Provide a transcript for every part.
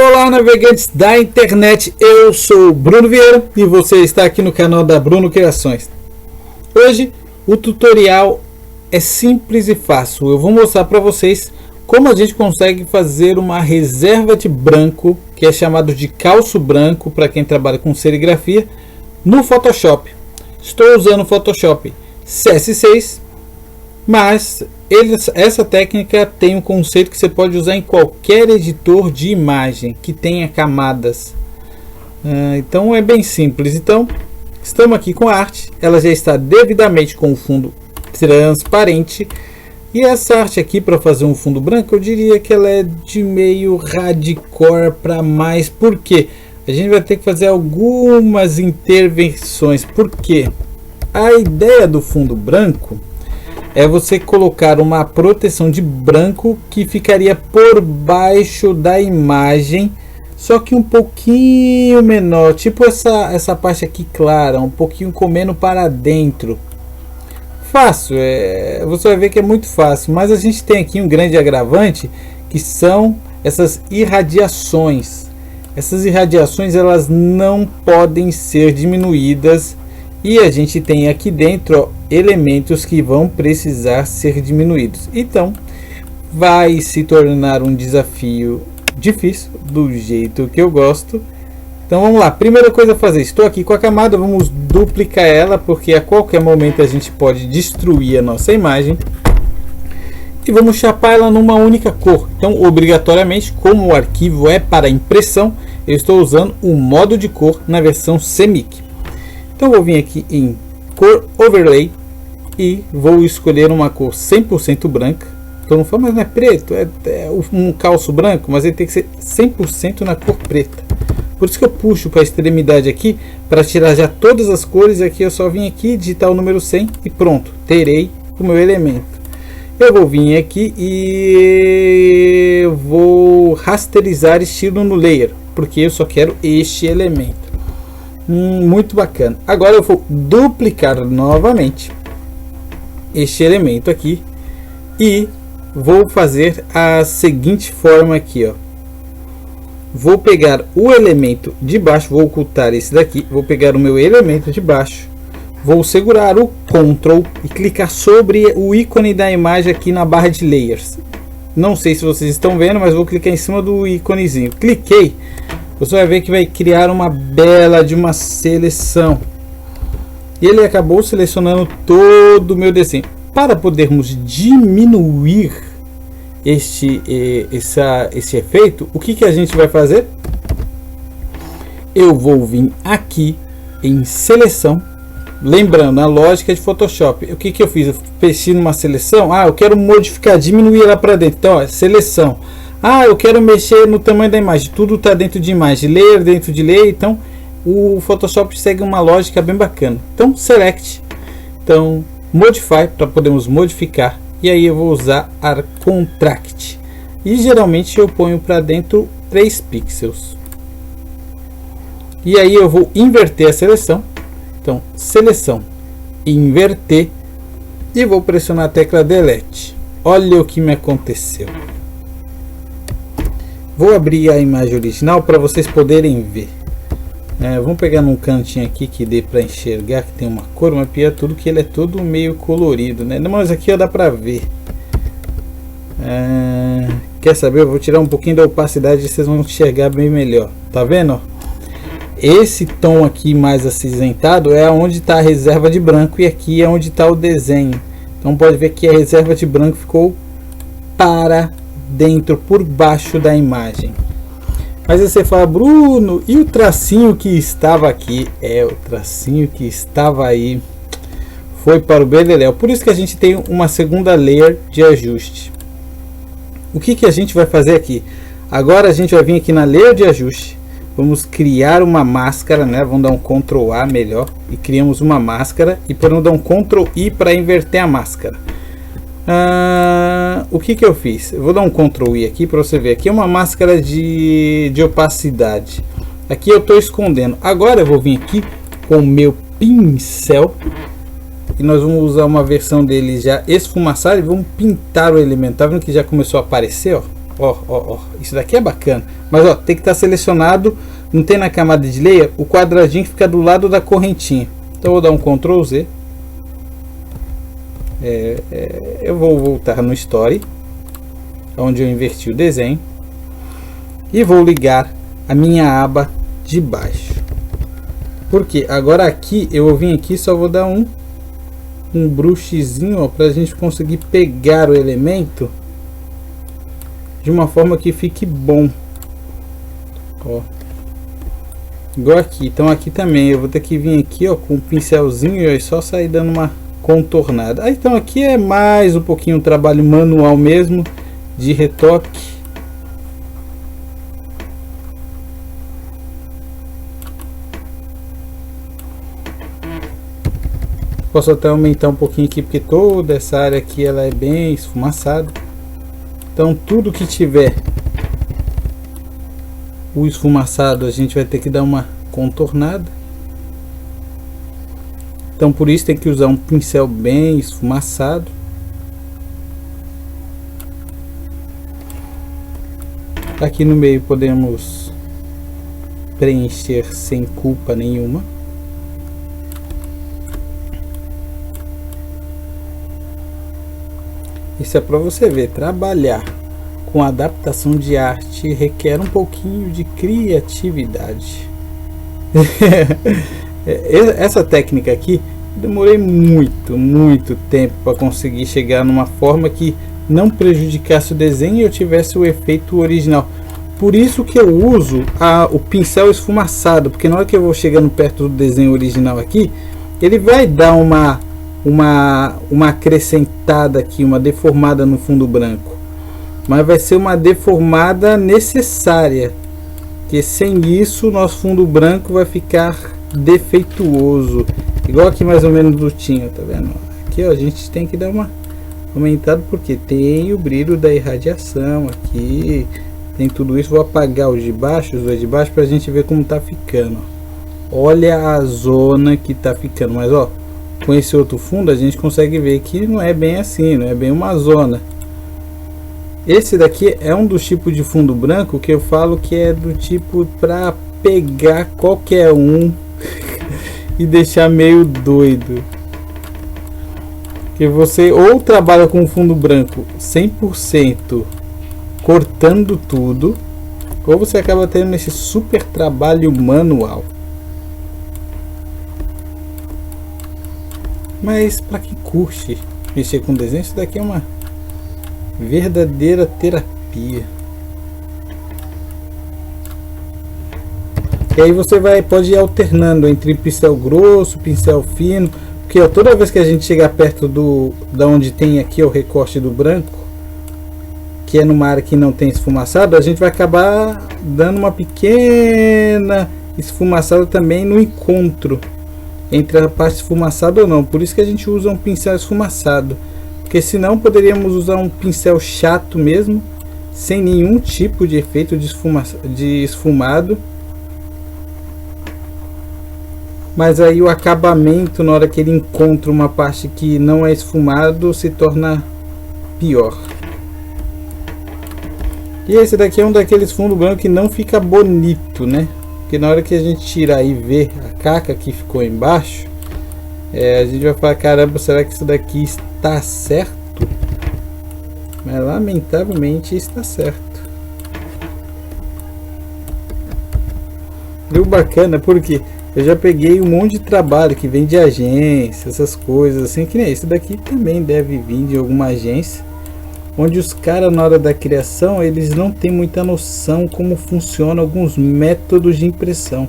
Olá, navegantes da internet, eu sou o Bruno Vieira e você está aqui no canal da Bruno Criações. Hoje o tutorial é simples e fácil. Eu vou mostrar para vocês como a gente consegue fazer uma reserva de branco, que é chamado de calço branco para quem trabalha com serigrafia, no Photoshop. Estou usando o Photoshop CS6, mas essa técnica tem um conceito que você pode usar em qualquer editor de imagem que tenha camadas. Então é bem simples. Então estamos aqui com a arte, ela já está devidamente com o fundo transparente. E essa arte aqui, para fazer um fundo branco, eu diria que ela é de meio hardcore para mais. Por quê? A gente vai ter que fazer algumas intervenções. Por quê? A ideia do fundo branco é você colocar uma proteção de branco que ficaria por baixo da imagem, só que um pouquinho menor, tipo essa parte aqui clara, um pouquinho comendo para dentro. Fácil, você vai ver que é muito fácil, mas a gente tem aqui um grande agravante, que são essas irradiações. Essas irradiações elas não podem ser diminuídas. E a gente tem aqui dentro elementos que vão precisar ser diminuídos. Então vai se tornar um desafio difícil, do jeito que eu gosto. Então vamos lá, primeira coisa a fazer, estou aqui com a camada, vamos duplicar ela, porque a qualquer momento a gente pode destruir a nossa imagem. E vamos chapar ela numa única cor. Então obrigatoriamente, como o arquivo é para impressão, eu estou usando o modo de cor na versão CMYK. Então vou vir aqui em cor overlay e vou escolher uma cor 100% branca. Então não fala, mas não é preto, é um calço branco, mas ele tem que ser 100% na cor preta. Por isso que eu puxo para a extremidade aqui, para tirar já todas as cores. Aqui eu só vim aqui, digitar o número 100 e pronto, terei o meu elemento. Eu vou vir aqui e vou rasterizar estilo no layer, porque eu só quero este elemento. Muito bacana. Agora eu vou duplicar novamente este elemento aqui e vou fazer a seguinte forma aqui, ó. Vou pegar o elemento de baixo, vou ocultar esse daqui, vou pegar o meu elemento de baixo, vou segurar o Ctrl e clicar sobre o ícone da imagem aqui na barra de layers. Não sei se vocês estão vendo, mas vou clicar em cima do íconezinho. Cliquei. Você vai ver que vai criar uma bela de uma seleção. E ele acabou selecionando todo o meu desenho. Para podermos diminuir esse efeito, o que a gente vai fazer? Eu vou vir aqui em seleção. Lembrando a lógica de Photoshop. O que eu fiz? Eu fechei numa seleção. Eu quero modificar, diminuir ela para dentro. Então, seleção. Eu quero mexer no tamanho da imagem. Tudo está dentro de imagem, layer dentro de layer. Então o Photoshop segue uma lógica bem bacana. Então select, então modify para podermos modificar. E aí eu vou usar a contract. E geralmente eu ponho para dentro 3 pixels. E aí eu vou inverter a seleção. Então seleção, inverter. E vou pressionar a tecla delete. Olha o que me aconteceu. Vou abrir a imagem original para vocês poderem ver. Vamos pegar num cantinho aqui que dê para enxergar que tem uma cor, mas pior tudo que ele é todo meio colorido, né? Mas aqui dá para ver. Quer saber? Eu vou tirar um pouquinho da opacidade e vocês vão enxergar bem melhor. Tá vendo? Esse tom aqui mais acinzentado é onde está a reserva de branco e aqui é onde está o desenho. Então pode ver que a reserva de branco ficou para dentro, por baixo da imagem. Mas aí você fala, Bruno, e o tracinho que estava aqui? O tracinho que estava aí foi para o beleléu. Por isso que a gente tem uma segunda layer de ajuste. O que a gente vai fazer aqui? Agora a gente vai vir aqui na layer de ajuste. Vamos criar uma máscara, né? Vamos dar um Ctrl A melhor e criamos uma máscara. E para não dar um Ctrl I para inverter a máscara. O que eu fiz? Eu vou dar um Ctrl I aqui para você ver. Aqui é uma máscara de opacidade. Aqui eu estou escondendo. Agora eu vou vir aqui com o meu pincel e nós vamos usar uma versão dele já esfumaçada e vamos pintar o elemento. Tá vendo que já começou a aparecer, ó? ó. Isso daqui é bacana. Mas ó, tem que estar selecionado. Não tem na camada de layer o quadradinho que fica do lado da correntinha. Então eu vou dar um Ctrl Z. Eu vou voltar no Story, onde eu inverti o desenho, e vou ligar a minha aba de baixo. Porque agora aqui eu vou vir aqui, só vou dar um brushzinho para a gente conseguir pegar o elemento de uma forma que fique bom. Ó, igual aqui. Então aqui também eu vou ter que vir aqui, ó, com um pincelzinho e só sair dando uma contornada. Então aqui é mais um pouquinho trabalho manual mesmo, de retoque. Posso até aumentar um pouquinho aqui, porque toda essa área aqui ela é bem esfumaçada. Então tudo que tiver o esfumaçado a gente vai ter que dar uma contornada. Então por isso tem que usar um pincel bem esfumaçado. Aqui no meio podemos preencher sem culpa nenhuma. Isso é para você ver, trabalhar com adaptação de arte requer um pouquinho de criatividade. Essa técnica aqui, demorei muito tempo para conseguir chegar numa forma que não prejudicasse o desenho e eu tivesse o efeito original. Por isso que eu uso o pincel esfumaçado, porque na hora que eu vou chegando perto do desenho original aqui, ele vai dar uma acrescentada aqui, uma deformada no fundo branco, mas vai ser uma deformada necessária, porque sem isso nosso fundo branco vai ficar defeituoso, igual aqui mais ou menos do tinha, tá vendo? Aqui ó, a gente tem que dar uma aumentada porque tem o brilho da irradiação aqui, tem tudo isso. Vou apagar os de baixo para a gente ver como tá ficando. Olha a zona que tá ficando, mas ó, com esse outro fundo a gente consegue ver que não é bem assim, não é bem uma zona. Esse daqui é um dos tipos de fundo branco que eu falo que é do tipo para pegar qualquer um e deixar meio doido. Que você ou trabalha com fundo branco 100% cortando tudo, ou você acaba tendo esse super trabalho manual. Mas para quem curte mexer com desenho, isso daqui é uma verdadeira terapia. E aí você pode ir alternando entre pincel grosso, pincel fino, porque ó, toda vez que a gente chegar perto da onde tem aqui o recorte do branco, que é numa área que não tem esfumaçado, a gente vai acabar dando uma pequena esfumaçada também no encontro entre a parte esfumaçada ou não. Por isso que a gente usa um pincel esfumaçado, porque senão poderíamos usar um pincel chato mesmo, sem nenhum tipo de efeito de esfumado, mas aí o acabamento na hora que ele encontra uma parte que não é esfumado se torna pior. E esse daqui é um daqueles fundos brancos que não fica bonito, né? Porque na hora que a gente tirar e ver a caca que ficou embaixo, a gente vai falar, caramba, será que isso daqui está certo? Mas lamentavelmente está certo. Viu, bacana, porque eu já peguei um monte de trabalho que vem de agência, essas coisas assim, que nem esse daqui também deve vir de alguma agência, onde os caras na hora da criação eles não têm muita noção como funcionam alguns métodos de impressão,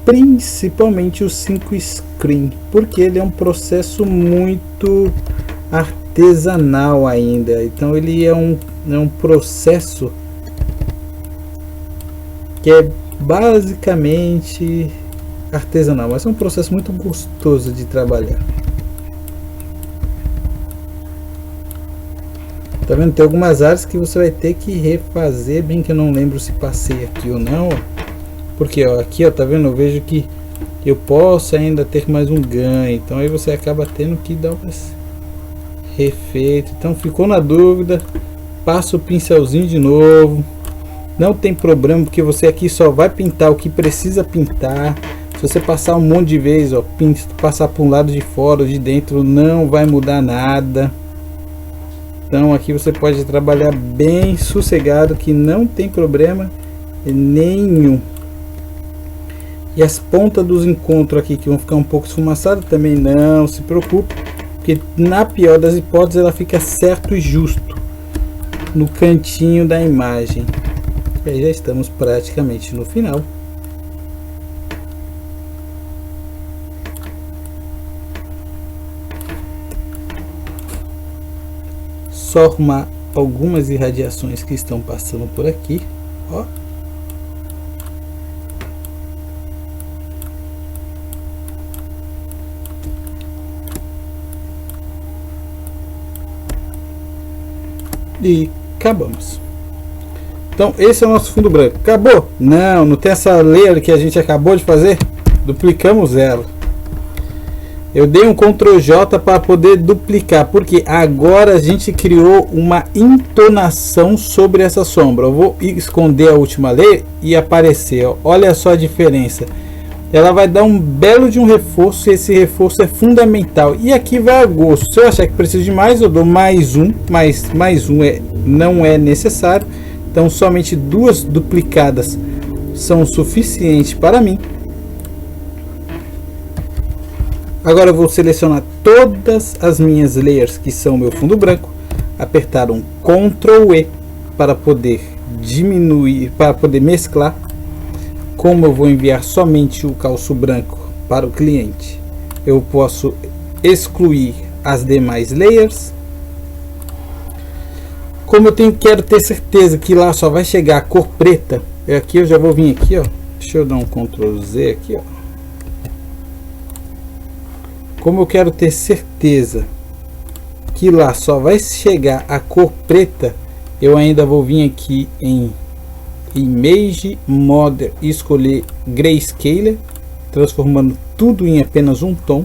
principalmente o 5 screen, porque ele é um processo muito artesanal ainda. Então ele é um processo que é basicamente artesanal, mas é um processo muito gostoso de trabalhar. Tá vendo? Tem algumas áreas que você vai ter que refazer, bem que eu não lembro se passei aqui ou não, ó. Porque ó, aqui ó, tá vendo? Eu vejo que eu posso ainda ter mais um ganho, então aí você acaba tendo que dar umas refeito. Então ficou na dúvida, passa o pincelzinho de novo. Não tem problema, porque você aqui só vai pintar o que precisa pintar. Se você passar um monte de vezes, ó, passar para um lado de fora ou de dentro, não vai mudar nada. Então aqui você pode trabalhar bem sossegado, que não tem problema nenhum. E as pontas dos encontros aqui que vão ficar um pouco esfumaçadas também, não se preocupe, porque na pior das hipóteses ela fica certo e justo no cantinho da imagem. E aí já estamos praticamente no final. Só arrumar algumas irradiações que estão passando por aqui, ó. E acabamos. Então esse é o nosso fundo branco. Acabou? Não, não tem essa layer que a gente acabou de fazer. Duplicamos ela. Eu dei um Ctrl J para poder duplicar, porque agora a gente criou uma entonação sobre essa sombra. Eu vou esconder a última layer e aparecer, ó. Olha só a diferença. Ela vai dar um belo de um reforço, e esse reforço é fundamental. E aqui vai a gosto. Se eu achar que precisa de mais, eu dou mais um, mas mais um não é necessário. Então somente 2 duplicadas são suficientes para mim. Agora eu vou selecionar todas as minhas layers que são meu fundo branco, apertar um Ctrl E para poder diminuir, para poder mesclar. Como eu vou enviar somente o calço branco para o cliente, eu posso excluir as demais layers. Como eu quero ter certeza que lá só vai chegar a cor preta, aqui eu já vou vir aqui, ó. Deixa eu dar um Ctrl Z aqui, ó. Como eu quero ter certeza que lá só vai chegar a cor preta, eu ainda vou vir aqui em Image Model e escolher Grayscale, transformando tudo em apenas um tom.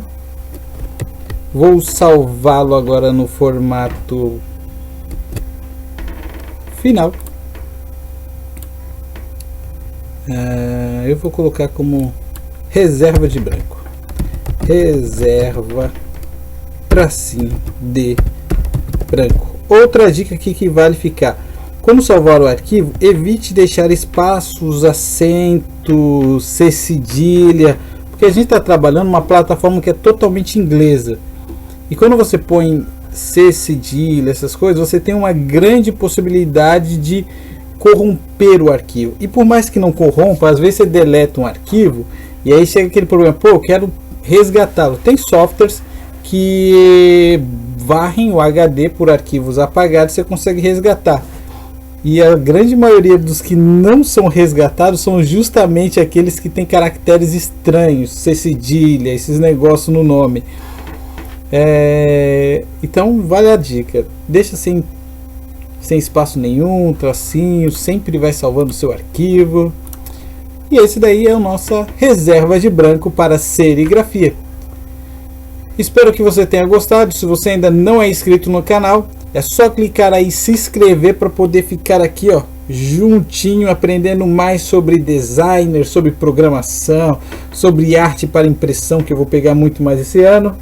Vou salvá-lo agora no formato final. Eu vou colocar como reserva de branco. Reserva tracinho de branco. Outra dica aqui que vale ficar: quando salvar o arquivo, evite deixar espaços, acentos, C cedilha, porque a gente está trabalhando numa plataforma que é totalmente inglesa. E quando você põe C cedilha, essas coisas, você tem uma grande possibilidade de corromper o arquivo. E por mais que não corrompa, às vezes você deleta um arquivo e aí chega aquele problema: pô, eu quero resgatá-lo. Tem softwares que varrem o HD por arquivos apagados, você consegue resgatar. E a grande maioria dos que não são resgatados são justamente aqueles que têm caracteres estranhos, C cedilha, esses negócios no nome. Então vale a dica, deixa sem espaço nenhum, tracinho, sempre vai salvando o seu arquivo. E esse daí é a nossa reserva de branco para serigrafia. Espero que você tenha gostado. Se você ainda não é inscrito no canal, é só clicar aí e se inscrever para poder ficar aqui, ó, juntinho, aprendendo mais sobre designer, sobre programação, sobre arte para impressão, que eu vou pegar muito mais esse ano.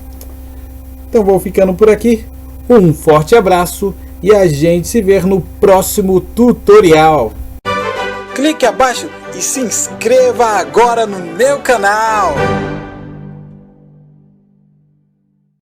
Então vou ficando por aqui. Um forte abraço e a gente se vê no próximo tutorial. Clique abaixo e se inscreva agora no meu canal.